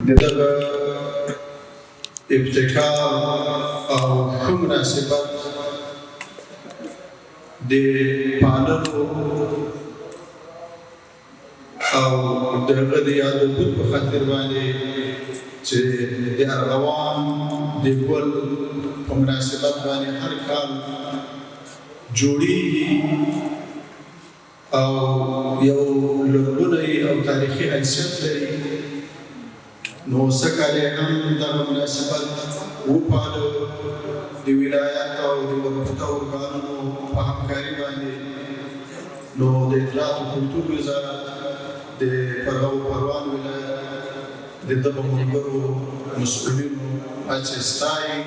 د دغه ابتکار او ښه مناسبت د پاللو او د هغه د یادګون په خاطر باندې چې د ارغوان د ګل په مناسبت باندې هر کال جوړیږي او یو لرغونی او تاریخي حیثیت لري. نو سکاله هم دغه مناسبت وپاله د ولایت او د وقفته ارګانونو په همکاري باندې. نو د اطلاعات او کلتور وزارت د پروان ولایت د دغه ملګرو مسؤلینو هڅې ستایي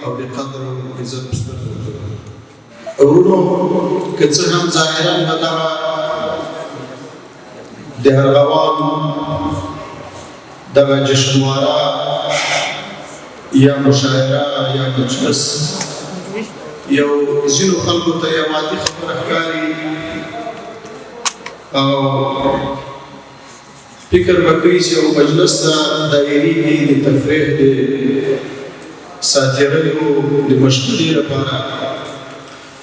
او د قدر او عزت په سترګه ګوري. ورونو که څه هم ظاهرا به دغه د ارغوان دغه جشنواره یا مشاعره یا مجلس یو ځینو خلکو ته یو عادي خبره ښکاري او فکر به کوي چې یو مجلس ته دایریږي د تفریح د ساتیریو د مشغلې لپاره.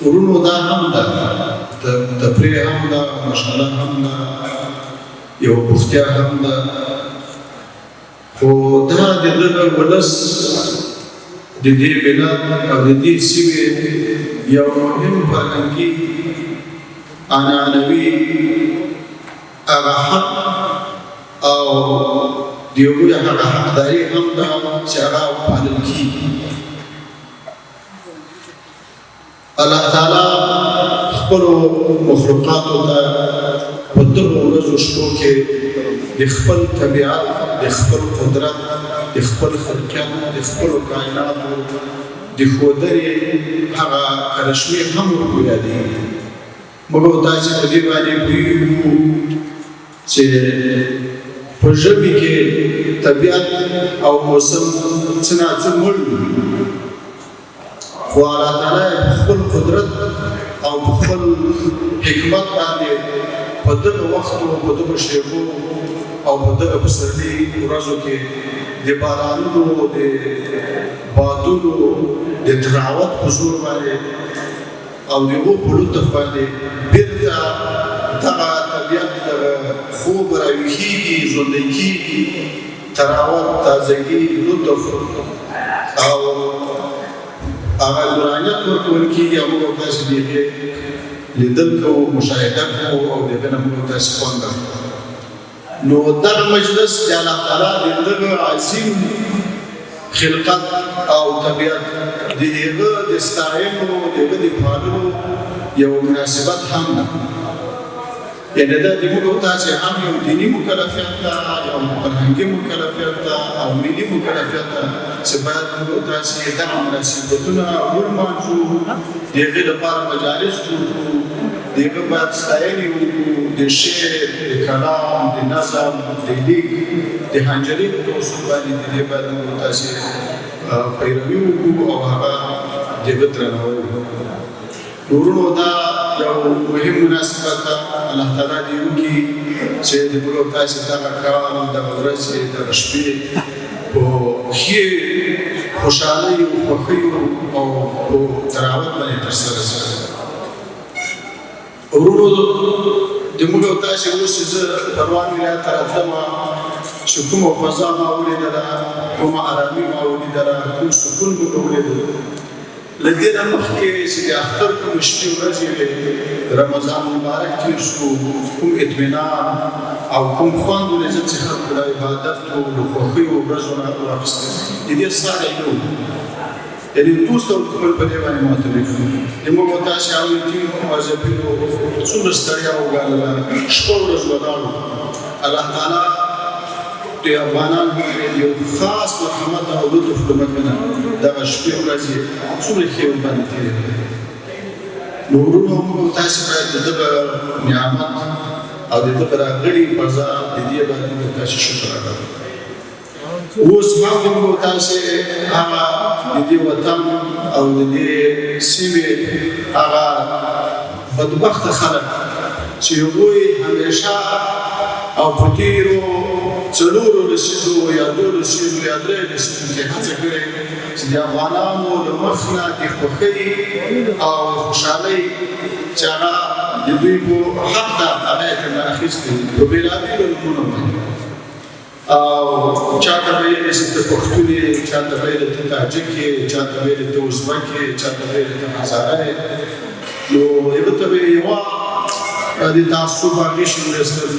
ورونو دا هم ده، تفریح هم ده، مشغله هم ده، یو بوختیا هم ده، خو دا د دغه ولس د دې ملت او د دې سیمې یو مهم فرهنګي عنعنوي هغه حق او د هغوی هغه حقداري هم ده چې هغه وپالل کېږي. الله تعالی خپلو مخلوقاتو ته په دغو ورځو شپو کې د خپل طبیعت، د خپل قدرت، د خپل خلقیت، د خپلو کائناتو د ښودنې هغه کرشمې هم ورپیادېږي. موږ او تاسې په دې باندې پوهېږو چې په ژمي کې طبیعت او موسم څه ناڅه مړ وي، خو الله تعالی په خپل قدرت او په خپل حکمت باندې په دغه وختو، په دغه شېبو او په دغه پسرلي ورځو کې د بارانونو، د بادونو د تراوت په زور باندې او د هغو په لطف باندې بېرته دغه طبیعت دغه خوب راویښېږي، ژوندی کېږي، تراوت، تازګي، لطف او هغه نورانیت ورکول کېږي او موږ او تاسې د هغې لیدل کوو، مشاهده کوو او د هغې نه موږ او تاسې خوند اخلو. نو دغه مجلس د الله تعالی د دغه عظیم خلقت او طبیعت د هغه د ستایلو، د هغه د پاللو یو مناسبت هم ده. یعنې دا د موږ او تاسې هم یو دیني مکلفیت ده، یو فرهنګي مکلفیت ده او ملي مکلفیت ده چې باید موږ او تاسې دغه مناسبتونه ولمانځو، د هغې لپاره مجالس جوړ کړو، د هغه باید ستاینې وکړو، د شعر، د کلام، د نظم، د لیک، د حنجرې په توسط باندې د دې باید موږ او تاسې پیروي وکړو او هغه د هغه درناوی وکړو. ورونو دا یو مهم مناسبت ده، الله تعالی دې وکړي چې د موږ او تاسې دغه کال، دغه ورځې، دغه شپې په ښې خوشحالۍ، خوښیو او په تراوت باندې ترسره شي. ورونو د موږ او تاسې اوس چې زه پروان ولایت ته راتلمه، چې کومه فضا ما ولیدله، کومه ارامي ما ولیدله، کوم سکون مو ولیدل، له دې نه مخکې چې د اختر کومې شپې ورځې وې، رمضان مبارک تېر شو، کوم اطمینان او کوم خوند ولید چې خلکو له عبادتو، له خوښیو ورځو نه واخیستل، د دې ساری نه و. یعنې دوست او دښمن په دې باندې معترف وو. د موږ او تاسې هغوی ټینګو موظفینو څومره ستړیا وګالله، شپه ورځ ولاړو. الله تعالی د افغانانو باندې یو خاص مرحمت او لطف له مخې نه دغه شپې ورځې څومره ښې ورباندې تېرې کړې. نو ورونو موږ او تاسې باید د دغه نعمت او د دغه راغلي فضا د دې باندې موږ او تاسې شکر ادا کړو. اوس هم د موږ او تاسې هغه د دې وطن او د دې سیمې هغه بدبخته خلک چې هغوی همیشه او په تېرو څلورو لسیزو یا دوو لسیزو یا درې لسیزو کې هڅه کړې چې د افغانانو له مخ نه د خوښۍ او خوشحالۍ چې هغه د دوی په حق ده هغه یې ترې اخیستې په بېلابېلو نومونو باندې او چاته به یې ته پښتون یې چاته به یې ته تاجک یې چاته به یې ته ازبک یې چاته به یې ته هزاره یې نو یوه ته به یې یوه د تعصب هغې شمیرستل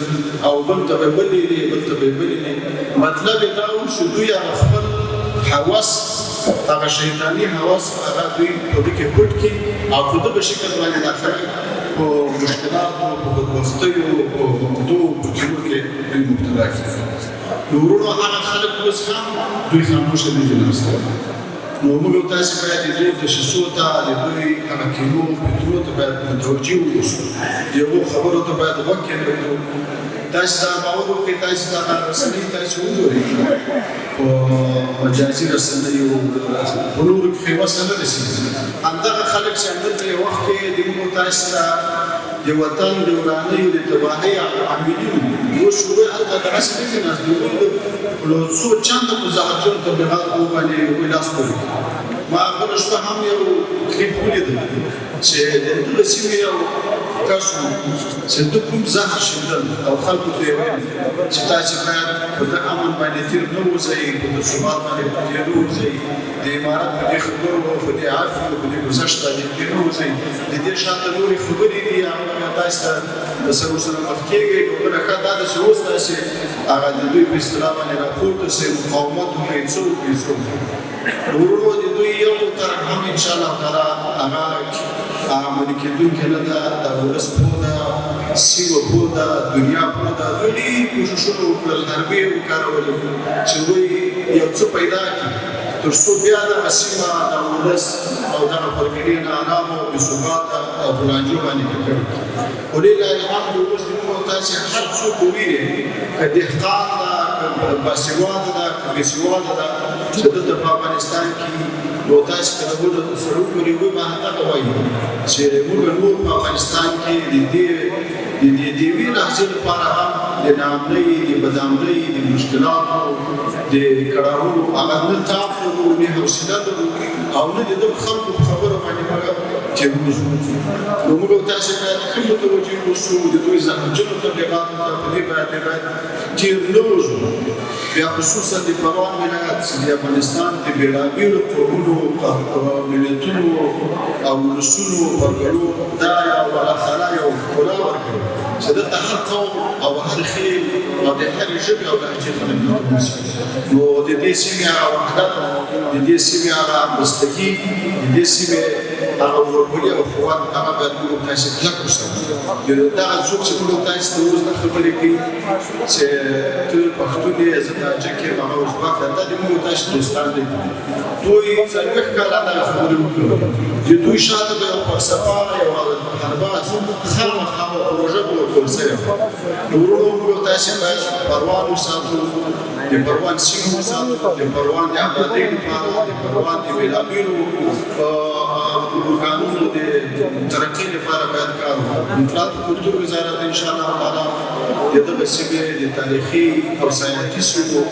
او بل ته به بل یې بل ته به بل یې مطلب یې دا و چې دوی هغه خپل هوس هغه شیطاني هوس هغه دوی په دې کې پټ کړي او په دغه شکل باندې دا خلک په مشکلاتو په بدبختیو په عقدو په تېرو کې دوی مبتلا کړي نو ورونو هغه خلک اوس هم دوی خاموشه نه دي ناسته نو موږ او تاسې باید د دوی تشخیصو ته د دوی هغه کینو فکرو ته باید متوجه واوسو د هغو خبرو ته باید غوږ کېنږدو تاسې دا باور وکړئ تاسې دغه رسنۍ تاسې وګورئ په مجازي رسنیو په نورو کې خو وسه نه رسېږي همدغه خلک چې همدلته یو وخت کې د موږ تاسې ته د وطن د ورانیو د تباهۍ عاملین اوس هغوی هلته دغسې نه دي ناست د هغوی له څو چنده په زهرجن تبلیغاتو باندې هغوی لاس پورې ما بله شپه هم یو کلیپ ولیدل چې د دغه سیمې یو کس و چې ده کوم زهر شیندل او خلکو ته یې ویل چې تاسې باید په ده امن باندې تېر نه وځئ په ده ثبات باندې په تېر نه وځئ د امارت په دې خبرو په دې عفو په دې ګذشت باندې تېر نه وځئ د دې شاته نورې خبرې دي هغه تاسې ته ورسره مخ کېږئ نو بله ښه دا ده چې اوس تاسې هغه د دوی په اصطلاح باندې راپورته سئ مقاومت وکړئ څه وکړئ څه وکړئ ورونو د دوی یو طرف هم انشاءالله تعالی هغه عملي کېدونکې نه ده د ولس پوه ده سیمه پوه ده دنیا پوه ده دوی ډېر کوښښونه وکړل حربې یې وکارولې چې دوی یو څه پیدا کړي تر څو بیا دغه سیمه د ولس او دغه پرګنې نه ارامه او بېثباته او په لانجو باندې ککړې کړي ولله الحمد اوس د موږ تاسې هر څوک ووینئ که دهقان ده که باسواده ده که بېسواده ده چې دلته په افغانستان کې نو تاسې که د هغو سره وګورئ هغوی به همدغه وایي چې موږ نور په افغانستان کې د یوې لحظې لپاره هم د ناامنۍ د بدامنۍ د مشکلاتو د کړاوونو هغه نه تاب لرو نه حوصله لرو او نه د دغو خلکو په خبرو باندې موږ تېروځو نو موږ او تاسې باید ښه متوجه اوسو د دوی زهرجنو تبلیغاتو ته په دې باید تېر نه وځو بیا خصوصا د پروان ولایت چې د افغانستان د بېلابېلو قومونو ملتونو او ولسونو پرګنو دا الله تعالی یو ښکلا ورکړې چې دلته هر قوم او هر خیل او د هرې ژبې او لهجې خلک دلته اوسي نو د دې سیمې هغه وحدت د دې سیمې هغه همبستګي د دې سیمې هغه ورورولي او قوت هغه باید موږ تاسې کلک وساتو دغه څوک چې موږ تاسې ته اوس دا خبرې کوي چې ته پښتون یې زه تاجک یم هغه ازبک ده دا د موږ تاسې دوستان دي دوی څلوېښت کاله دغه خبرې وکړو د دوی شاته به یو فلسفه یو هرباز خامخا پروژه به ورکړل سوې نو ورونو موږ تاسې باید پروان وساتو د پروان سیمه وساتو د پروان د ابادۍ لپاره د پروان د بېلابېلو ارګانونو د ترقۍ لپاره باید کار وکړو اطلاعات او کلتور وزارت انشاءالله تعالی د دغه سیمې د تاریخي او صنعتي سیمو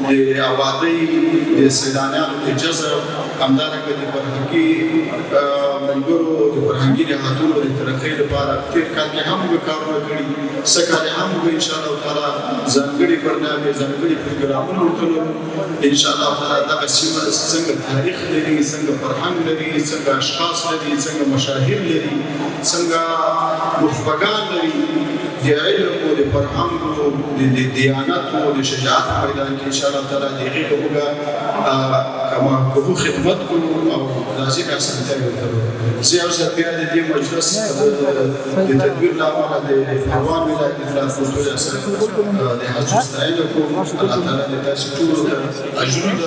د ابادۍ د سیلانیانو د جذب همدارنګه د فرهنګي ملګرو د فرهنګي نهادونو د ترقۍ لپاره تېر کال کې هم موږ کارونه کړي څه کال یې هم موږ انشاءالله تعالی ځانګړي برنامې ځانګړي پروګرامونه ورته لرو انشاءالله تعالی دغه سیمه څنګه تاریخ لري څنګه فرهنګ لري څنګه اشخاص لري څنګه مشاهیر لري څنګه نخبګان لري د علم او د فرهنګ د دیانت او د شجاعت په میدان کې انشاءالله تعالی د هغې به موږ کوو خدمت کوو او دا ځینې اسانتیاوې ورته لرو زه یو ځل بیا د دې مجلس د تدبیر له امله د پروان ولایت د فلاح پښتو ریاست د هڅو ستاینه کوم الله تعالی دې تاسې ټولو ته اجرونه